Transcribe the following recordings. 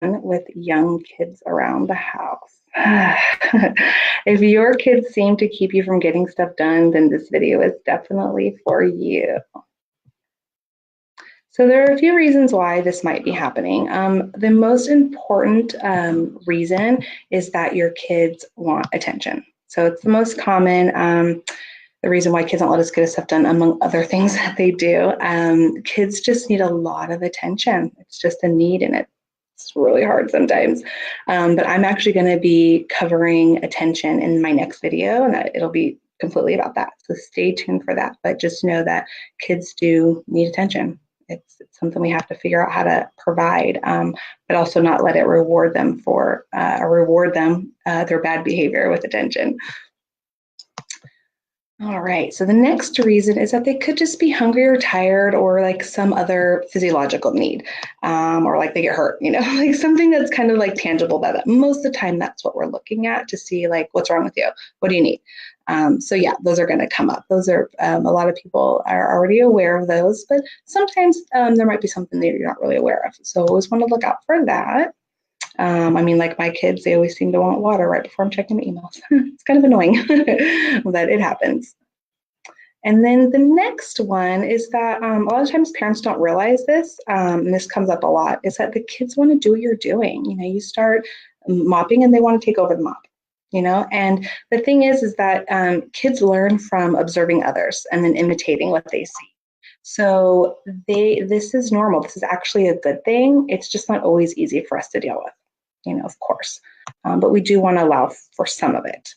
with young kids around the house. If your kids seem to keep you from getting stuff done, then this video is definitely for you. So there are a few reasons why this might be happening. The most important reason is that your kids want attention. So it's the most common the reason why kids don't let us get stuff done, among other things that they do. Kids just need a lot of attention. It's just a need, and it's really hard sometimes. But I'm actually going to be covering attention in my next video, and it'll be completely about that. So stay tuned for that. But just know that kids do need attention. It's something we have to figure out how to provide, but also not let it reward them for their bad behavior with attention. All right, so the next reason is that they could just be hungry or tired, or like some other physiological need, or like they get hurt, like something that's kind of like tangible by that. Most of the time, that's what we're looking at to see like, what's wrong with you? What do you need? So yeah, those are going to come up. Those are, a lot of people are already aware of those, but sometimes there might be something that you're not really aware of. So always want to look out for that. Like my kids, they always seem to want water right before I'm checking my emails. It's kind of annoying, but it happens. And then the next one is that a lot of times parents don't realize this, and this comes up a lot, is that the kids want to do what you're doing. You start mopping and they want to take over the mop, and the thing is that kids learn from observing others and then imitating what they see. So this is normal. This is actually a good thing. It's just not always easy for us to deal with, of course, but we do want to allow for some of it.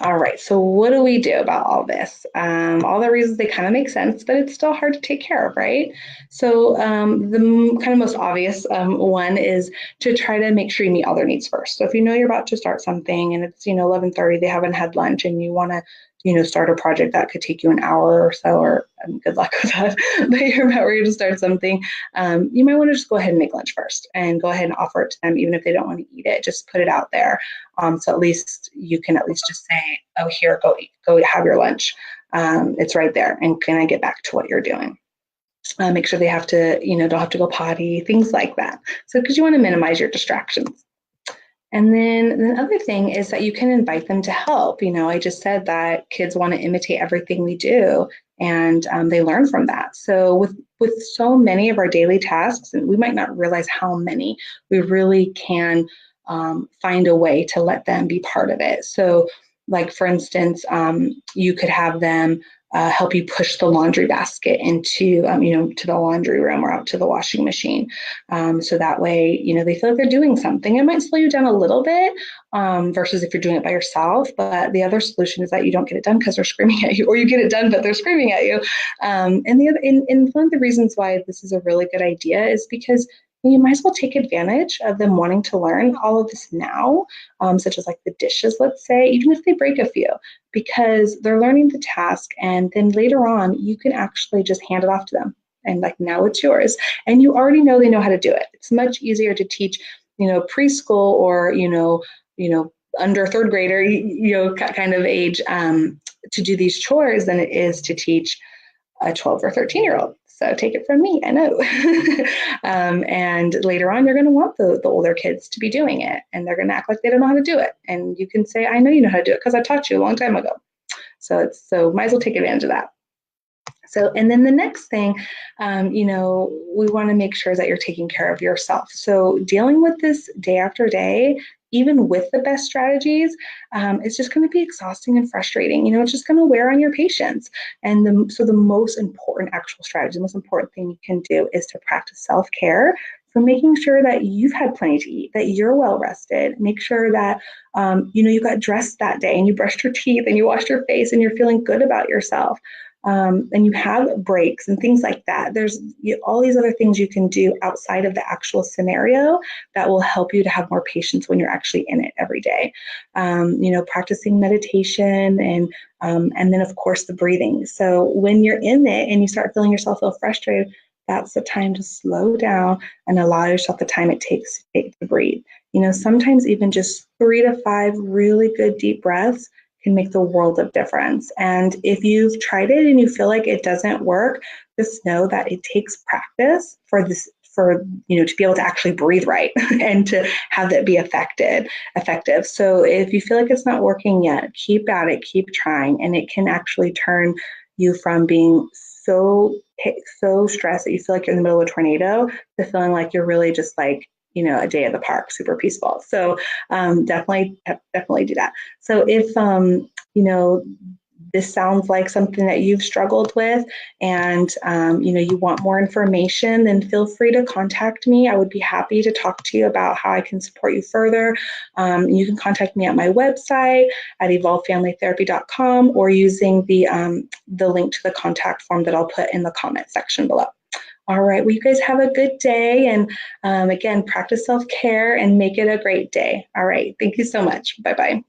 All right, so what do we do about all this? All the reasons, they kind of make sense, but it's still hard to take care of, right? So the kind of most obvious one is to try to make sure you meet all their needs first. So if you're about to start something and it's 11:30, they haven't had lunch, and you want to start a project that could take you an hour or so, or good luck with that, but you're about ready to start something, you might want to just go ahead and make lunch first and go ahead and offer it to them, even if they don't want to eat it. Just put it out there. So at least you can just say, oh, here, go have your lunch. It's right there. And can I get back to what you're doing? Make sure they have to, don't have to go potty, things like that. So because you want to minimize your distractions. And then the other thing is that you can invite them to help. I just said that kids want to imitate everything we do, and they learn from that. So with so many of our daily tasks, and we might not realize how many, we really can find a way to let them be part of it. So like, for instance, you could have them help you push the laundry basket into, to the laundry room or out to the washing machine. So that way, they feel like they're doing something. It might slow you down a little bit versus if you're doing it by yourself. But the other solution is that you don't get it done because they're screaming at you, or you get it done, but they're screaming at you. And one of the reasons why this is a really good idea is because you might as well take advantage of them wanting to learn all of this now, such as like the dishes, let's say, even if they break a few, because they're learning the task, and then later on, you can actually just hand it off to them. And like, now it's yours. And you already know they know how to do it. It's much easier to teach, preschool or, under third grader, kind of age to do these chores than it is to teach a 12 or 13-year-old. So take it from me, I know. And later on, you're going to want the older kids to be doing it, and they're going to act like they don't know how to do it. And you can say, I know you know how to do it because I taught you a long time ago. So might as well take advantage of that. So, and then the next thing, we want to make sure that you're taking care of yourself. So dealing with this day after day, even with the best strategies, it's just going to be exhausting and frustrating. It's just going to wear on your patience. And so the most important actual strategy, the most important thing you can do is to practice self-care. So making sure that you've had plenty to eat, that you're well rested, make sure that, you got dressed that day and you brushed your teeth and you washed your face and you're feeling good about yourself. And you have breaks and things like that. There's all these other things you can do outside of the actual scenario that will help you to have more patience when you're actually in it every day. Practicing meditation and then of course the breathing. So when you're in it and you start feeling yourself feel frustrated, that's the time to slow down and allow yourself the time it takes to breathe. Sometimes even just 3 to 5 really good deep breaths can make the world of difference. And if you've tried it and you feel like it doesn't work, just know that it takes practice for for, to be able to actually breathe right and to have that be effective. So if you feel like it's not working yet, keep at it, keep trying, and it can actually turn you from being so stressed that you feel like you're in the middle of a tornado to feeling like you're really just like, a day at the park, super peaceful. So definitely do that. So if, this sounds like something that you've struggled with and, you want more information, then feel free to contact me. I would be happy to talk to you about how I can support you further. You can contact me at my website at evolvefamilytherapy.com or using the link to the contact form that I'll put in the comment section below. All right, well, you guys have a good day. And again, practice self-care and make it a great day. All right, thank you so much. Bye-bye.